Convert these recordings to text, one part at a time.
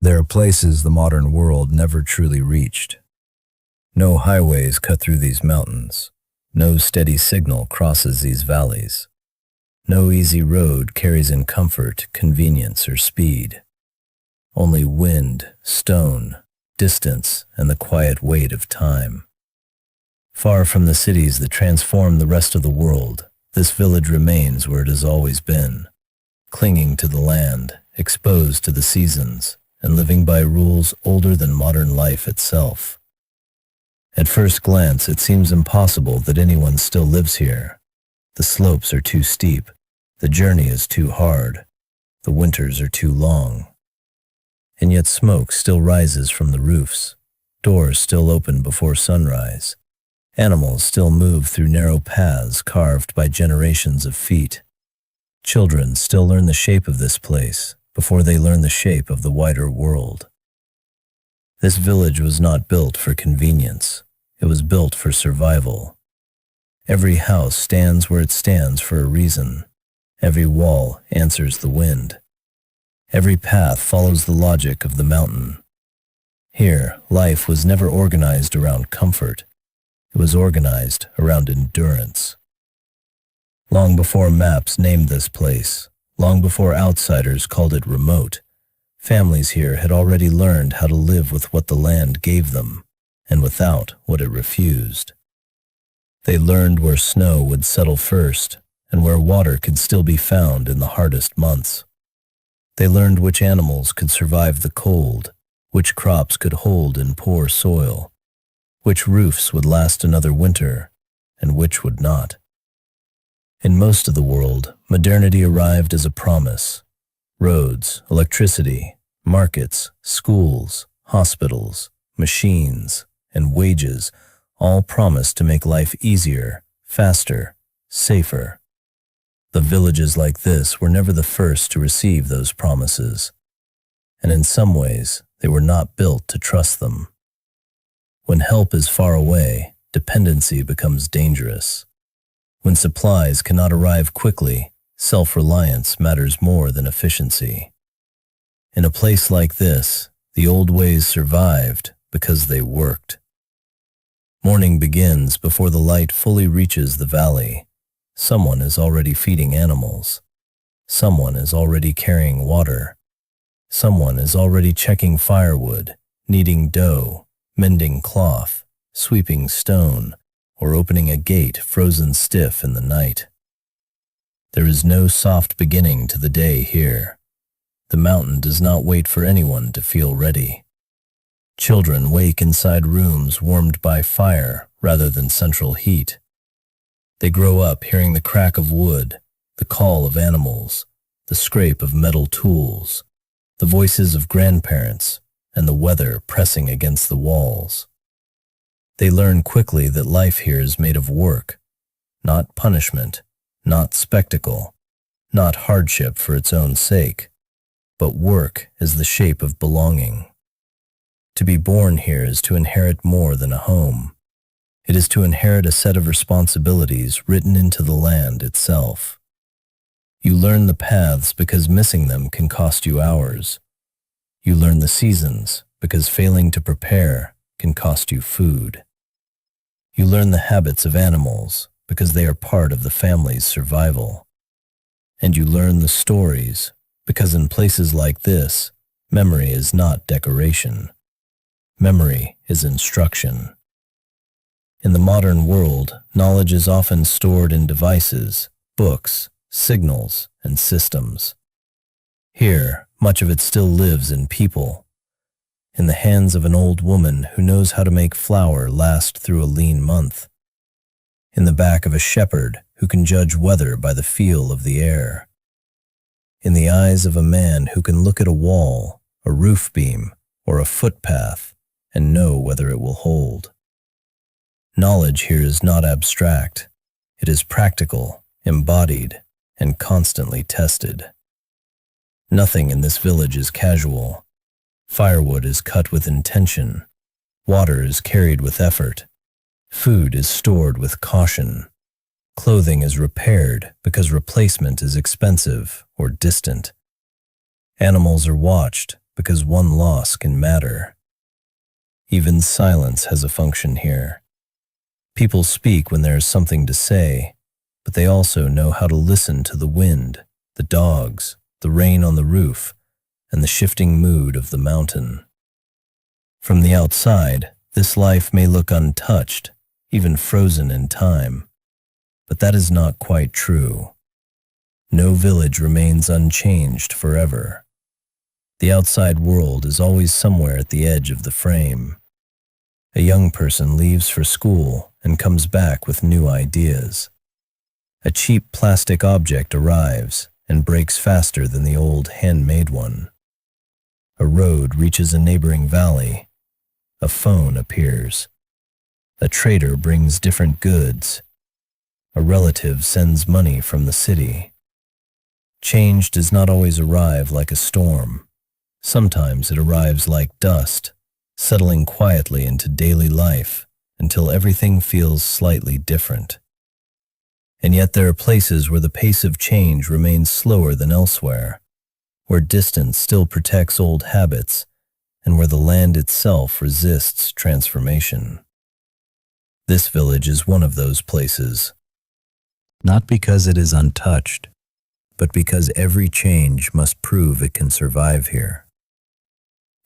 There are places the modern world never truly reached. No highways cut through these mountains. No steady signal crosses these valleys. No easy road carries in comfort, convenience, or speed. Only wind, stone, distance, and the quiet weight of time. Far from the cities that transform the rest of the world, this village remains where it has always been, clinging to the land, exposed to the seasons, and living by rules older than modern life itself. At first glance, it seems impossible that anyone still lives here. The slopes are too steep, the journey is too hard, the winters are too long. And yet smoke still rises from the roofs, doors still open before sunrise, animals still move through narrow paths carved by generations of feet. Children still learn the shape of this place before they learn the shape of the wider world. This village was not built for convenience. It was built for survival. Every house stands where it stands for a reason. Every wall answers the wind. Every path follows the logic of the mountain. Here, life was never organized around comfort. It was organized around endurance. Long before maps named this place, long before outsiders called it remote, families here had already learned how to live with what the land gave them, and without what it refused. They learned where snow would settle first, and where water could still be found in the hardest months. They learned which animals could survive the cold, which crops could hold in poor soil, which roofs would last another winter, and which would not. In most of the world, modernity arrived as a promise. Roads, electricity, markets, schools, hospitals, machines, and wages all promised to make life easier, faster, safer. The villages like this were never the first to receive those promises, and in some ways, they were not built to trust them. When help is far away, dependency becomes dangerous. When supplies cannot arrive quickly, self-reliance matters more than efficiency. In a place like this, the old ways survived because they worked. Morning begins before the light fully reaches the valley. Someone is already feeding animals. Someone is already carrying water. Someone is already checking firewood, kneading dough, mending cloth, sweeping stone, or opening a gate frozen stiff in the night. There is no soft beginning to the day here. The mountain does not wait for anyone to feel ready. Children wake inside rooms warmed by fire rather than central heat. They grow up hearing the crack of wood, the call of animals, the scrape of metal tools, the voices of grandparents, and the weather pressing against the walls. They learn quickly that life here is made of work, not punishment, not spectacle, not hardship for its own sake, but work as the shape of belonging. To be born here is to inherit more than a home. It is to inherit a set of responsibilities written into the land itself. You learn the paths because missing them can cost you hours. You learn the seasons because failing to prepare can cost you food. You learn the habits of animals because they are part of the family's survival. And you learn the stories because in places like this, memory is not decoration. Memory is instruction. In the modern world, knowledge is often stored in devices, books, signals, and systems. Here, much of it still lives in people. In the hands of an old woman who knows how to make flour last through a lean month. In the back of a shepherd who can judge weather by the feel of the air. In the eyes of a man who can look at a wall, a roof beam, or a footpath and know whether it will hold. Knowledge here is not abstract. It is practical, embodied, and constantly tested. Nothing in this village is casual. Firewood is cut with intention. Water is carried with effort. Food is stored with caution. Clothing is repaired because replacement is expensive or distant. Animals are watched because one loss can matter. Even silence has a function here. People speak when there is something to say, but they also know how to listen to the wind, the dogs, the rain on the roof, and the shifting mood of the mountain. From the outside, this life may look untouched, even frozen in time, but that is not quite true. No village remains unchanged forever. The outside world is always somewhere at the edge of the frame. A young person leaves for school and comes back with new ideas. A cheap plastic object arrives and breaks faster than the old handmade one. A road reaches a neighboring valley. A phone appears. A trader brings different goods. A relative sends money from the city. Change does not always arrive like a storm. Sometimes it arrives like dust, settling quietly into daily life until everything feels slightly different. And yet there are places where the pace of change remains slower than elsewhere, where distance still protects old habits, and where the land itself resists transformation. This village is one of those places, not because it is untouched, but because every change must prove it can survive here.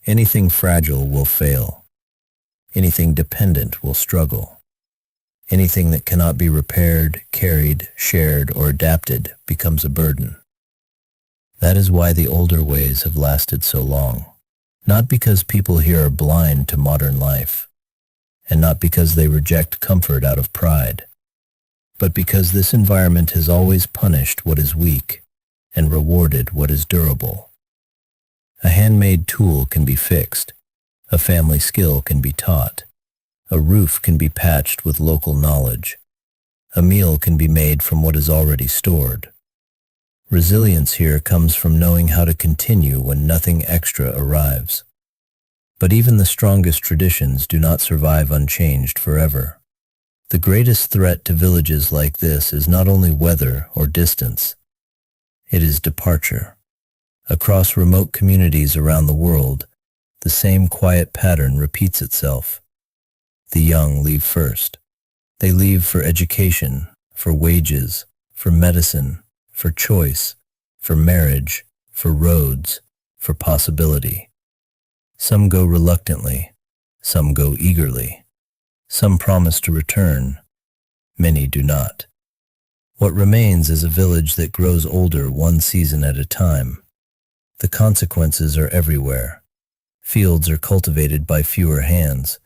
Anything fragile will fail. Anything dependent will struggle. Anything that cannot be repaired, carried, shared, or adapted becomes a burden. That is why the older ways have lasted so long. Not because people here are blind to modern life, and not because they reject comfort out of pride, but because this environment has always punished what is weak and rewarded what is durable. A handmade tool can be fixed. A family skill can be taught. A roof can be patched with local knowledge. A meal can be made from what is already stored. Resilience here comes from knowing how to continue when nothing extra arrives. But even the strongest traditions do not survive unchanged forever. The greatest threat to villages like this is not only weather or distance. It is departure. Across remote communities around the world, the same quiet pattern repeats itself. The young leave first. They leave for education, for wages, for medicine, for choice, for marriage, for roads, for possibility. Some go reluctantly, some go eagerly. Some promise to return, many do not. What remains is a village that grows older one season at a time. The consequences are everywhere. Fields are cultivated by fewer hands.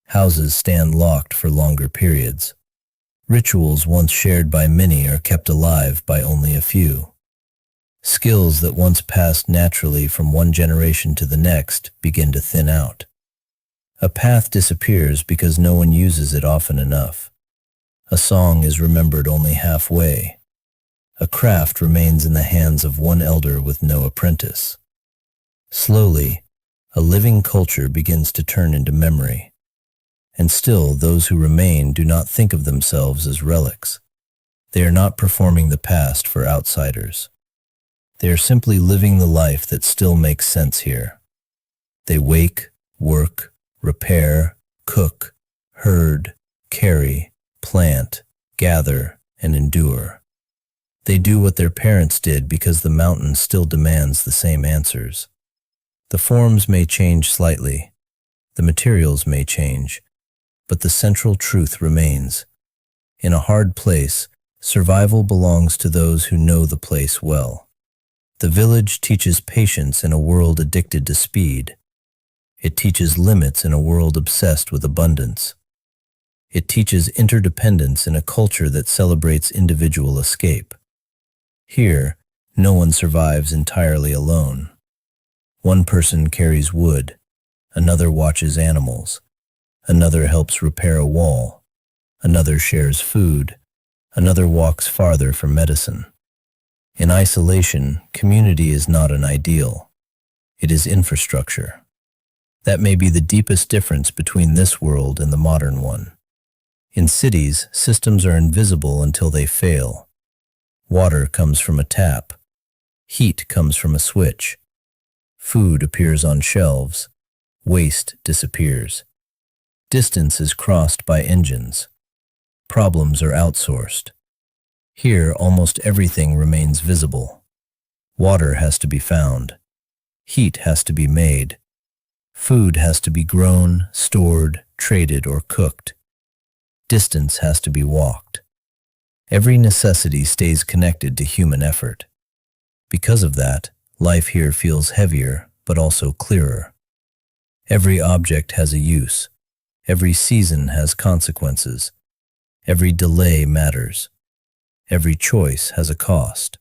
Houses stand locked for longer periods. Rituals once shared by many are kept alive by only a few. Skills that once passed naturally from one generation to the next begin to thin out. A path disappears because no one uses it often enough. A song is remembered only halfway. A craft remains in the hands of one elder with no apprentice. Slowly, a living culture begins to turn into memory. And still, those who remain do not think of themselves as relics. They are not performing the past for outsiders. They are simply living the life that still makes sense here. They wake, work, repair, cook, herd, carry, plant, gather, and endure. They do what their parents did because the mountain still demands the same answers. The forms may change slightly, the materials may change, but the central truth remains. In a hard place, survival belongs to those who know the place well. The village teaches patience in a world addicted to speed. It teaches limits in a world obsessed with abundance. It teaches interdependence in a culture that celebrates individual escape. Here, no one survives entirely alone. One person carries wood, another watches animals, another helps repair a wall, another shares food, another walks farther for medicine. In isolation, community is not an ideal. It is infrastructure. That may be the deepest difference between this world and the modern one. In cities, systems are invisible until they fail. Water comes from a tap. Heat comes from a switch. Food appears on shelves. Waste disappears. Distance is crossed by engines. Problems are outsourced. Here, almost everything remains visible. Water has to be found. Heat has to be made. Food has to be grown, stored, traded, or cooked. Distance has to be walked. Every necessity stays connected to human effort. Because of that, life here feels heavier, but also clearer. Every object has a use. Every season has consequences. Every delay matters. Every choice has a cost.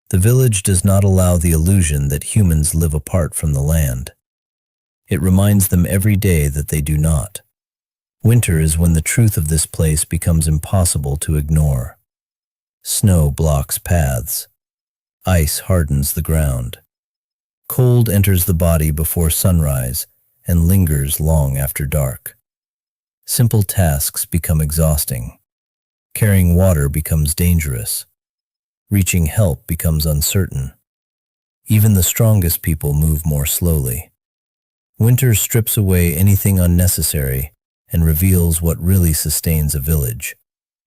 The village does not allow the illusion that humans live apart from the land. It reminds them every day that they do not. Winter is when the truth of this place becomes impossible to ignore. Snow blocks paths. Ice hardens the ground. Cold enters the body before sunrise and lingers long after dark. Simple tasks become exhausting. Carrying water becomes dangerous. Reaching help becomes uncertain. Even the strongest people move more slowly. Winter strips away anything unnecessary and reveals what really sustains a village: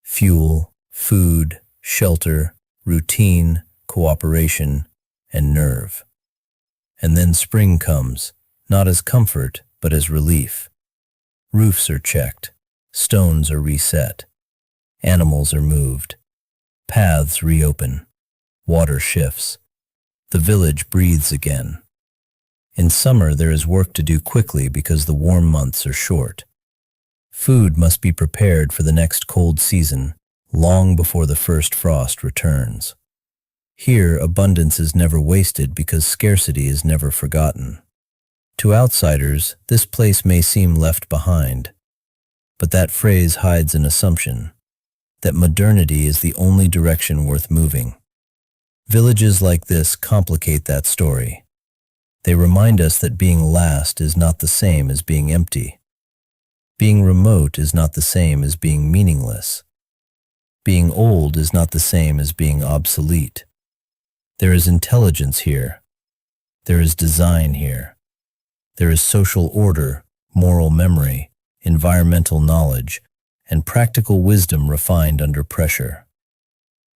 fuel, food, shelter, routine, cooperation, and nerve. And then spring comes, not as comfort, but as relief. Roofs are checked, stones are reset, animals are moved, paths reopen, water shifts. The village breathes again. In summer, there is work to do quickly because the warm months are short. Food must be prepared for the next cold season, long before the first frost returns. Here, abundance is never wasted because scarcity is never forgotten. To outsiders, this place may seem left behind, but that phrase hides an assumption that modernity is the only direction worth moving. Villages like this complicate that story. They remind us that being last is not the same as being empty. Being remote is not the same as being meaningless. Being old is not the same as being obsolete. There is intelligence here. There is design here. There is social order, moral memory, environmental knowledge, and practical wisdom refined under pressure.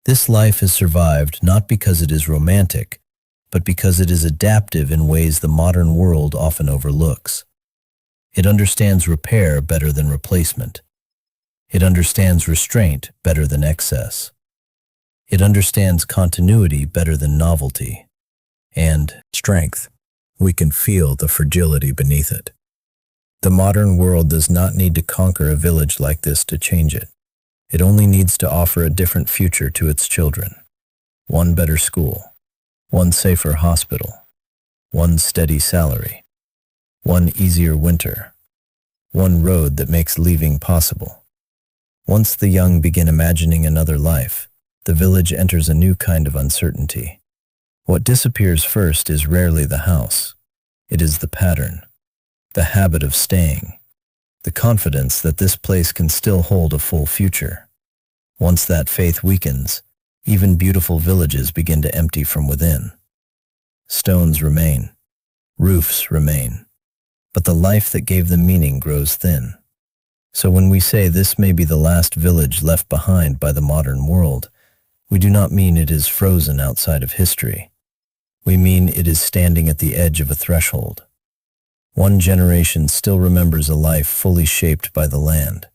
This life has survived not because it is romantic, but because it is adaptive in ways the modern world often overlooks. It understands repair better than replacement. It understands restraint better than excess. It understands continuity better than novelty. And strength. We can feel the fragility beneath it. The modern world does not need to conquer a village like this to change it. It only needs to offer a different future to its children. One better school. One safer hospital. One steady salary. One easier winter. One road that makes leaving possible. Once the young begin imagining another life, the village enters a new kind of uncertainty. What disappears first is rarely the house. It is the pattern, the habit of staying, the confidence that this place can still hold a full future. Once that faith weakens, even beautiful villages begin to empty from within. Stones remain, roofs remain, but the life that gave them meaning grows thin. So when we say this may be the last village left behind by the modern world, we do not mean it is frozen outside of history. We mean it is standing at the edge of a threshold. One generation still remembers a life fully shaped by the land.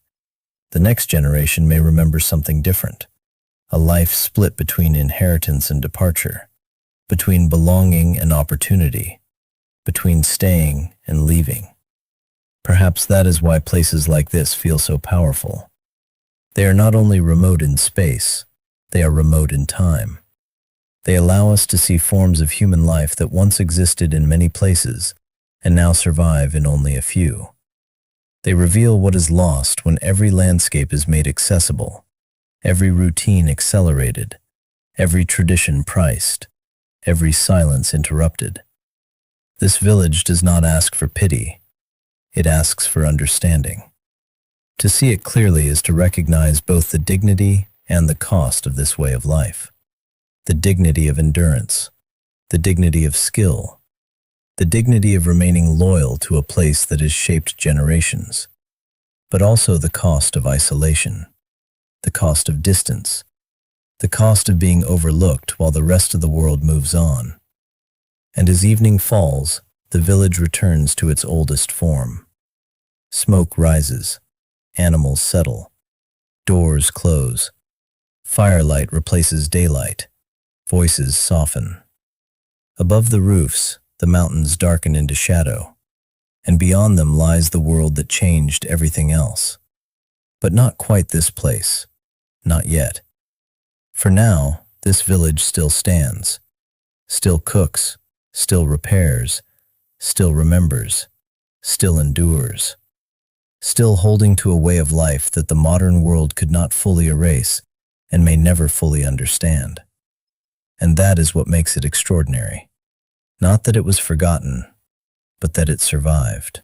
The next generation may remember something different, a life split between inheritance and departure, between belonging and opportunity, between staying and leaving. Perhaps that is why places like this feel so powerful. They are not only remote in space, they are remote in time. They allow us to see forms of human life that once existed in many places and now survive in only a few. They reveal what is lost when every landscape is made accessible, every routine accelerated, every tradition priced, every silence interrupted. This village does not ask for pity. It asks for understanding. To see it clearly is to recognize both the dignity and the cost of this way of life. The dignity of endurance, the dignity of skill, the dignity of remaining loyal to a place that has shaped generations, but also the cost of isolation, the cost of distance, the cost of being overlooked while the rest of the world moves on. And as evening falls, the village returns to its oldest form. Smoke rises, animals settle, doors close, firelight replaces daylight, voices soften. Above the roofs, the mountains darken into shadow, and beyond them lies the world that changed everything else. But not quite this place, not yet. For now, this village still stands, still cooks, still repairs, still remembers, still endures, still holding to a way of life that the modern world could not fully erase and may never fully understand. And that is what makes it extraordinary. Not that it was forgotten, but that it survived.